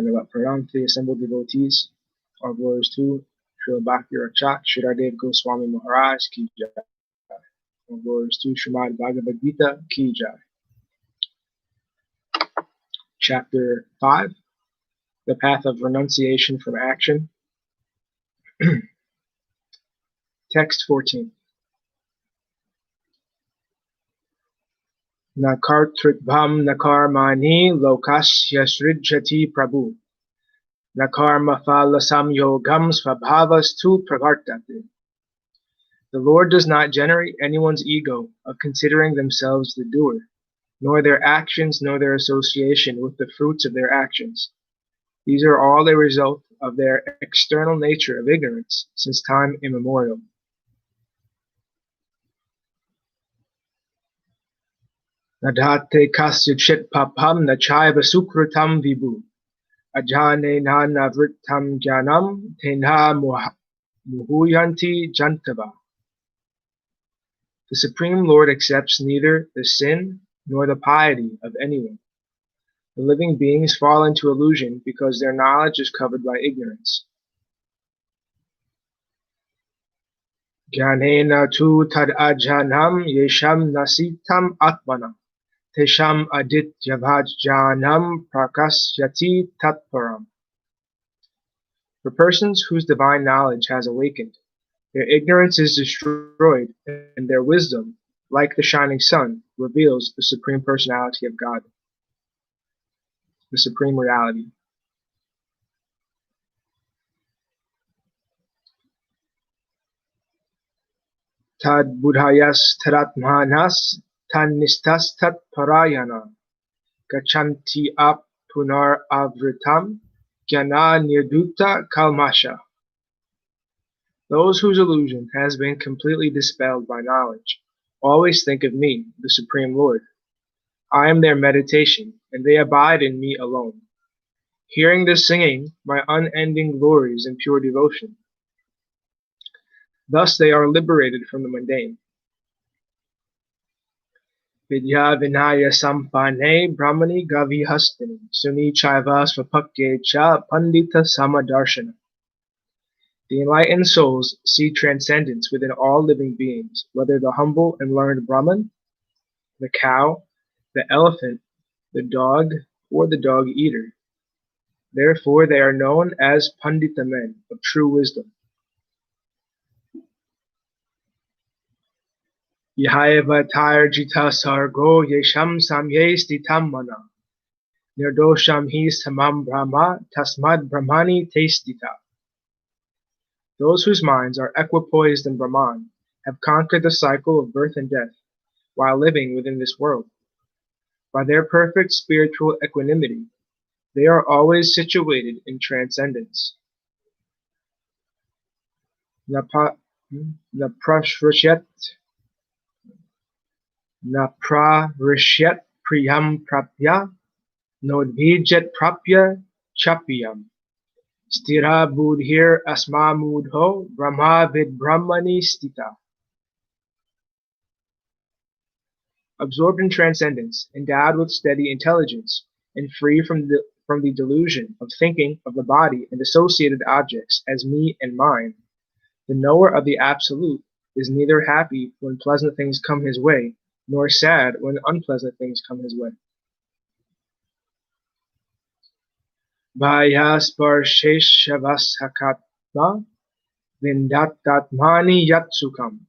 Dandavat Pranam to the assembled devotees. All glories to Srila Bhakti Rakshak, Shiradev Goswami Maharaj Ki Jai. All glories to Srimad Bhagavad-Gita Ki Jai. Chapter 5, The Path of Renunciation from Action. Text 14. Na kartrikbham na karmani lokasya srijati prabhu. Na karma phala samyogam svabhavastu pravartate. The Lord does not generate anyone's ego of considering themselves the doer, nor their actions nor their association with the fruits of their actions. These are all a result of their external nature of ignorance since time immemorial. Nadhate kasyachit papam nachaiva sukritam vibhu. Ajane na navrittam jnanam tenha muhuyanti jantava. The Supreme Lord accepts neither the sin nor the piety of anyone. The living beings fall into illusion because their knowledge is covered by ignorance. Jnanena tu tad ajanam yesham nasitam atmanam. Tesham adityavajjanam prakasyati tatparam. For persons whose divine knowledge has awakened, their ignorance is destroyed, and their wisdom, like the shining sun, reveals the Supreme Personality of God, the Supreme Reality. Tad buddhayas tadatmanas tannistas tat parayana gachanti ap punar avritam jnana nirduta kalmasha. Those whose illusion has been completely dispelled by knowledge always think of me, the Supreme Lord. I am their meditation, and they abide in me alone. Hearing this singing, my unending glories in pure devotion. Thus they are liberated from the mundane. Vidya vinaya sampane brahmani gavihastini suni chaiva svapakye cha pandita samadarshana. The enlightened souls see transcendence within all living beings, whether the humble and learned Brahman, the cow, the elephant, the dog, or the dog-eater. Therefore they are known as Pandita men of true wisdom. Yahayava tarjita sargo yesham samye stitam mana. Nirdosham hi samam brahma tasmad brahmani testita. Those whose minds are equipoised in Brahman have conquered the cycle of birth and death while living within this world. By their perfect spiritual equanimity, they are always situated in transcendence. Naprashrashyat priyam prapya nodvijet prapya chapyam. Stira buddhir asma mudho brahma vid brahmani stita. Absorbed in transcendence, endowed with steady intelligence, and free from the delusion of thinking of the body and associated objects as me and mine, the knower of the Absolute is neither happy when pleasant things come his way, nor sad when unpleasant things come his way. Bhayasparsheshavashakatma vindattatmani yatsukam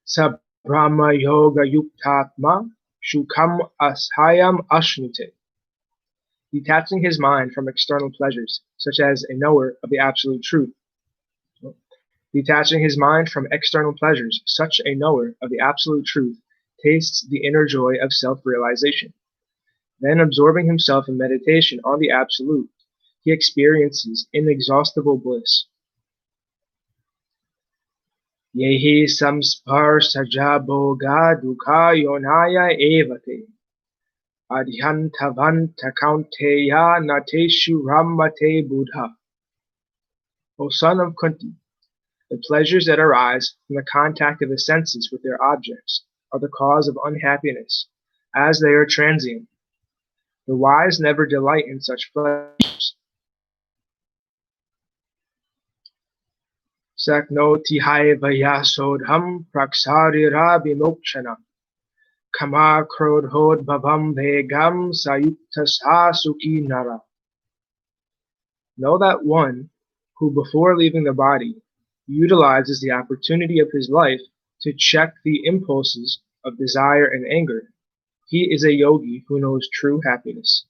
sa brahma yoga yuktatma shukam ashayam ashnute. Detaching his mind from external pleasures, such as a knower of the absolute truth. Detaching his mind from external pleasures, such a knower of the absolute truth tastes the inner joy of self-realization. Then, absorbing himself in meditation on the Absolute, he experiences inexhaustible bliss. Yehi samsparsaja bhoga dukha yonaya evate adhyantavanta kaunteya nateshu rammate buddha. O son of Kunti, the pleasures that arise from the contact of the senses with their objects are the cause of unhappiness, as they are transient. The wise never delight in such pleasures. Saknoti haivaya sodham praksarira vimokshana kama krodhod bhavam vegam sayuktasa sukhi nara. Know that one who before leaving the body utilizes the opportunity of his life to check the impulses of desire and anger. He is a yogi who knows true happiness.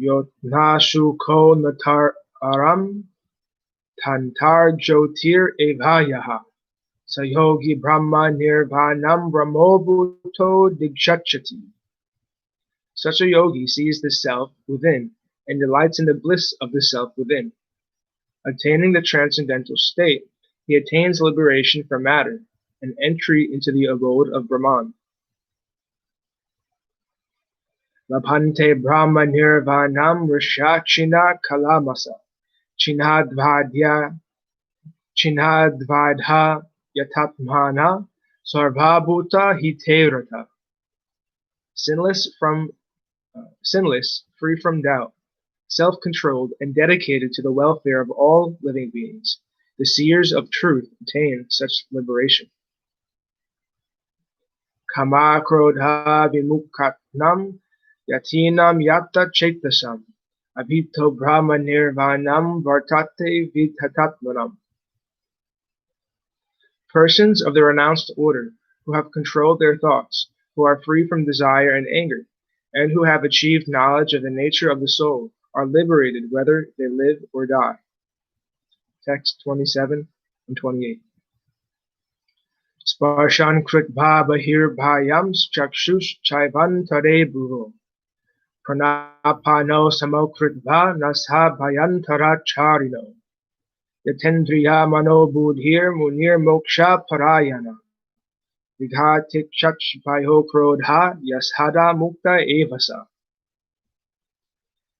Yotnashu ko natar aram tantar jyotir evayaha sayogi brahma nirvanam brahmobhuto digshachati. Such a yogi sees the self within and delights in the bliss of the self within. Attaining the transcendental state, he attains liberation from matter and entry into the abode of Brahman. Labhante Brahma Nirvanam Rishachina Kalamasa Chinadvadha Yatatmana Sarvabhuta Hiterata. Sinless, free from doubt, self-controlled, and dedicated to the welfare of all living beings, the seers of truth attain such liberation. Kama krodha vimukhatnam yatinam yatta chetasam abhito brahma nirvanam vartate vidhatatmanam. Persons of the renounced order who have controlled their thoughts, who are free from desire and anger, and who have achieved knowledge of the nature of the soul, are liberated whether they live or die. Text 27 and 28. Sparshan kritva bahir bhayam chakshush chaivan tare bhuvo pranapano samokritva nasha bhayantara charino yatendriya mano budhir munir moksha parayana vighatik chaksh bhayo krodha yashada mukta evasa.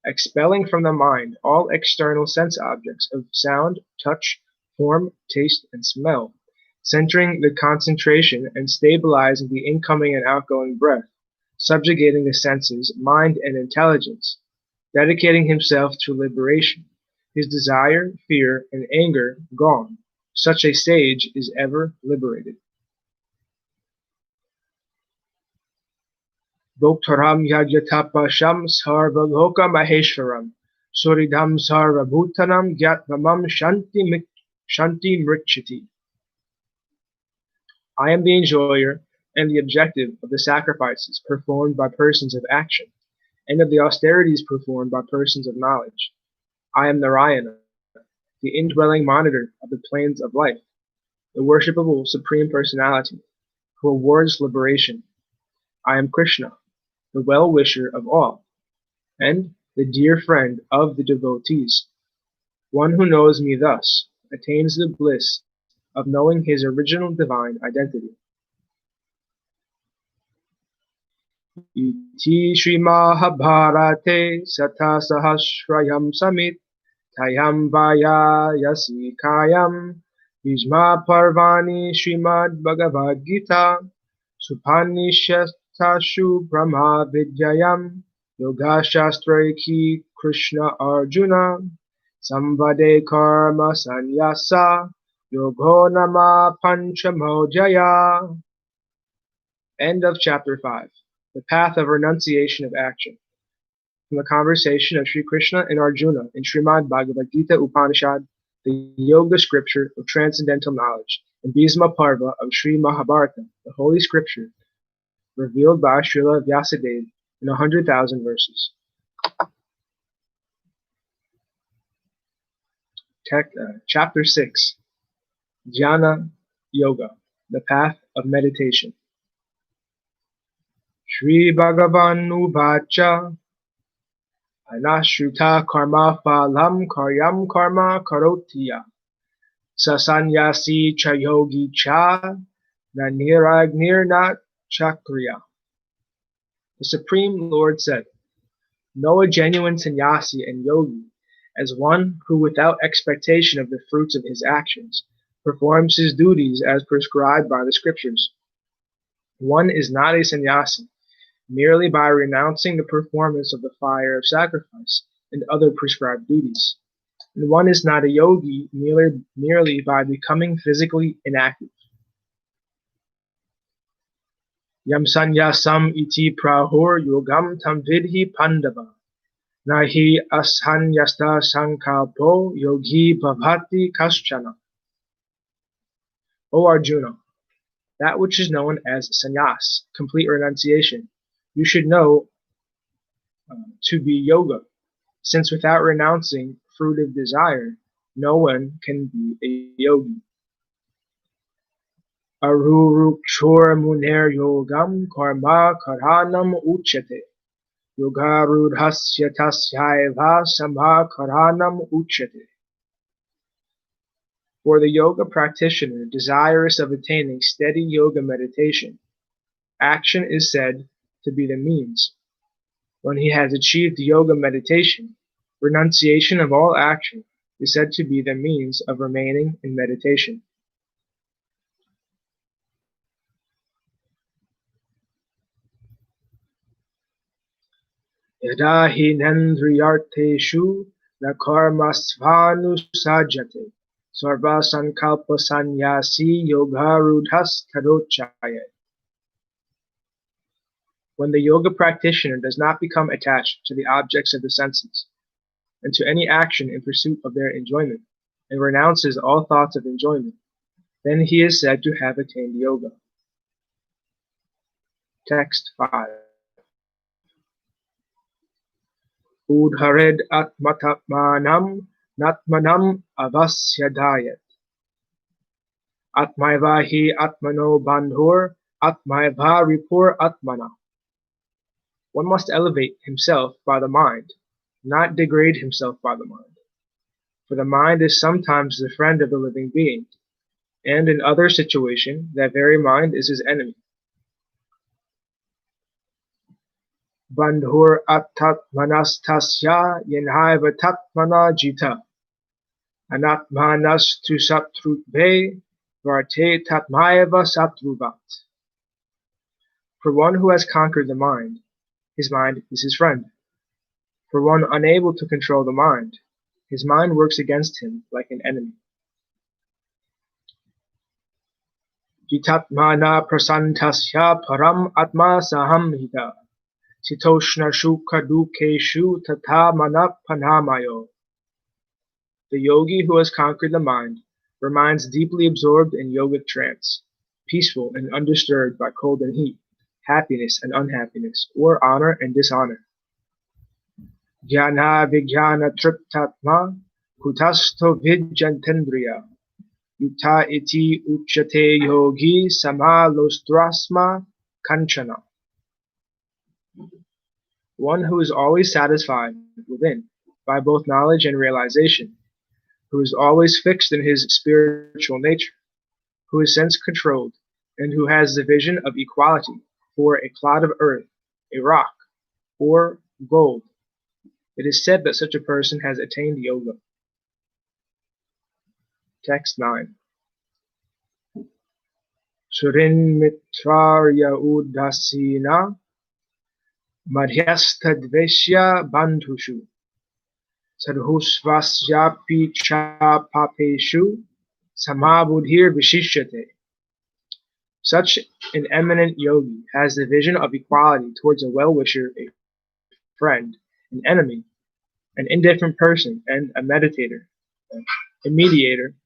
Expelling from the mind all external sense objects of sound, touch, form, taste, and smell, centering the concentration and stabilizing the incoming and outgoing breath, subjugating the senses, mind, and intelligence, dedicating himself to liberation, his desire, fear, and anger gone. Such a sage is ever liberated. Bhoktaram yajatapasham sarvaloka maheshwaram suridham sarvabhutanam gyatmamam shanti mrichati. I am the enjoyer and the objective of the sacrifices performed by persons of action, and of the austerities performed by persons of knowledge. I am Narayana, the indwelling monitor of the planes of life, the worshipable Supreme Personality, who awards liberation. I am Krishna, the well-wisher of all, and the dear friend of the devotees. One who knows me thus attains the bliss of knowing his original divine identity. Iti Sri Mahabharate Satha Sahasrayam Samit Tayam Vaya Yasikayam Vijma Parvani Srimad Bhagavad-Gita Supanishatashu Brahma Vidyayam Yoga Shastraiki Krishna Arjuna Samvade Karma-sannyasa-yoga nama panchamojaya. End of chapter 5. The path of renunciation of action. From the conversation of Sri Krishna and Arjuna in Srimad Bhagavad-Gita Upanishad, the yoga scripture of transcendental knowledge, and Bhisma Parva of Sri Mahabharata, the holy scripture, revealed by Srila Vyasadeva in 100,000 verses. Chapter 6. Jnana Yoga, the path of meditation. Shri Bhagavan Uvacha Anashruta karma phalam karyam karma karotiya sasanyasi chayogi cha naniragnirnat chakriya. The Supreme Lord said, know a genuine sannyasi and yogi as one who, without expectation of the fruits of his actions, performs his duties as prescribed by the scriptures. One is not a sannyasi merely by renouncing the performance of the fire of sacrifice and other prescribed duties. And one is not a yogi merely by becoming physically inactive. Yam sannyasam iti prahur yogam tam vidhi pandava. Nahi asanyasta sankalpo yogi bhavati kaschana. O Arjuna, that which is known as sannyas, complete renunciation, you should know to be yoga, since without renouncing fruitive desire, no one can be a yogi. Arurukchur muner yogam karma karanam uchate. Yogarudhasya tasyaiva samha karanam uchate. For the yoga practitioner desirous of attaining steady yoga meditation, action is said to be the means. When he has achieved yoga meditation, renunciation of all action is said to be the means of remaining in meditation. Yada hinendriyarteshu na karmasvanusajate sarva sankalpa sannyasi yogarudhas tadochaya. When the yoga practitioner does not become attached to the objects of the senses and to any action in pursuit of their enjoyment, and renounces all thoughts of enjoyment, then he is said to have attained yoga. Text 5. Udhared atmatapmanam natmanam avasyadayat. Atmaiva hi atmano bandhur atmaiva ripur atmana. One must elevate himself by the mind, not degrade himself by the mind. For the mind is sometimes the friend of the living being, and in other situation that very mind is his enemy. Bandhur attatmanastasya yenhaiva tatmana jita. Anatmanastu satrutve varte tatmaiva satruvat. For one who has conquered the mind, his mind is his friend. For one unable to control the mind, his mind works against him like an enemy. Jitatmana prasantasya param atma sahamhita. Sitoshna shuka dukeshu tata manapanamayo. The yogi who has conquered the mind remains deeply absorbed in yogic trance, peaceful and undisturbed by cold and heat, happiness and unhappiness, or honor and dishonor. Jnana vijnana triptatma kutasto vijjantendriya. Yukta iti uchate yogi samalostrasma kanchana. One who is always satisfied within by both knowledge and realization, who is always fixed in his spiritual nature, who is sense-controlled, and who has the vision of equality for a clod of earth, a rock, or gold. It is said that such a person has attained yoga. Text 9. Surin mitrarya udasina madhyastadveshya bandhushu sadhusvasyapi cha papeshu samabudhir vishishyate. Such an eminent yogi has the vision of equality towards a well-wisher, a friend, an enemy, an indifferent person, and a meditator, a mediator,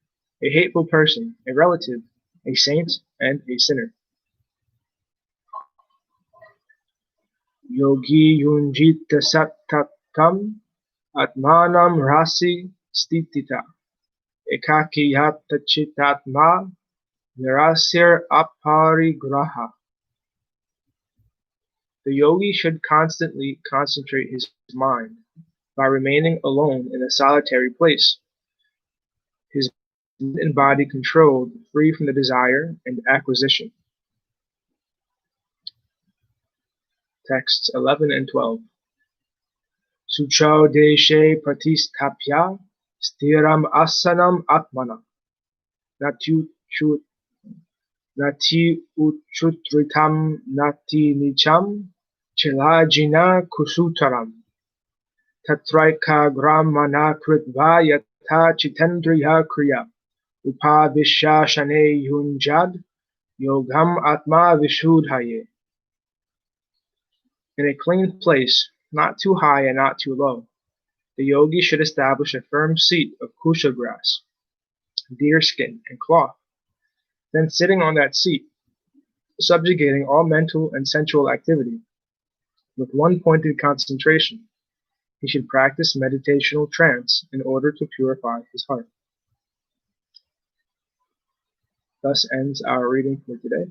a hateful person, a relative, a saint, and a sinner. Yogi yunjita sattatam atmanam rasi stitita ekakiyata chitatma nirasir aparigraha. The yogi should constantly concentrate his mind by remaining alone in a solitary place, his mind and body controlled, free from the desire and acquisition. Texts 11 and 12. Suchau deshe pratistapya stiram asanam atmana. Nati uchutritam nati nicham chilajina kusutaram tatraika gramana kritva yata chitendriya kriya upadishya shane yunjad yogam atma vishudhaye. In a clean place, not too high and not too low, the yogi should establish a firm seat of kusha grass, deerskin, and cloth. Then sitting on that seat, subjugating all mental and sensual activity, with one pointed concentration, he should practice meditational trance in order to purify his heart. Thus ends our reading for today.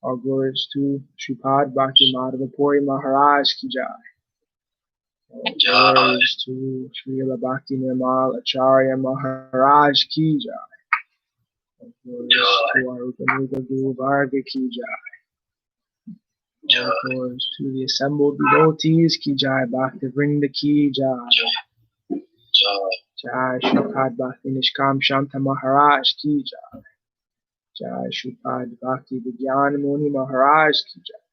All glories to Shripad Bhakti Madhava Puri Maharaj Ki Jai. All glories to Srila Bhakti Nirmal Acharya Maharaj Ki Jai. All glories to our Upanika Guru Varga Ki Jai. All glories to the assembled devotees Ki Jai. Bhakti Vrinda Ki Jai. Jai Shripad Bhakti Nishkam Shanta Maharaj Ki Jai. Jai Shripad Bhakti Vigyan Muni Maharaj Ki Jai.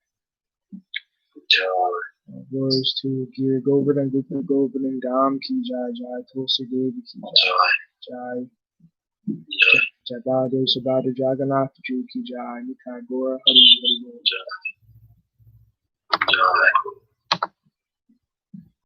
Glories to Giri Govardhan Gupta Govardhan Dham Ki Jai. Jai Tulsi Devi Ki Jai. Jai Bhade Subhadra Jagannath Ji Ki Jai. Nitai Gora Hari Hari Bol.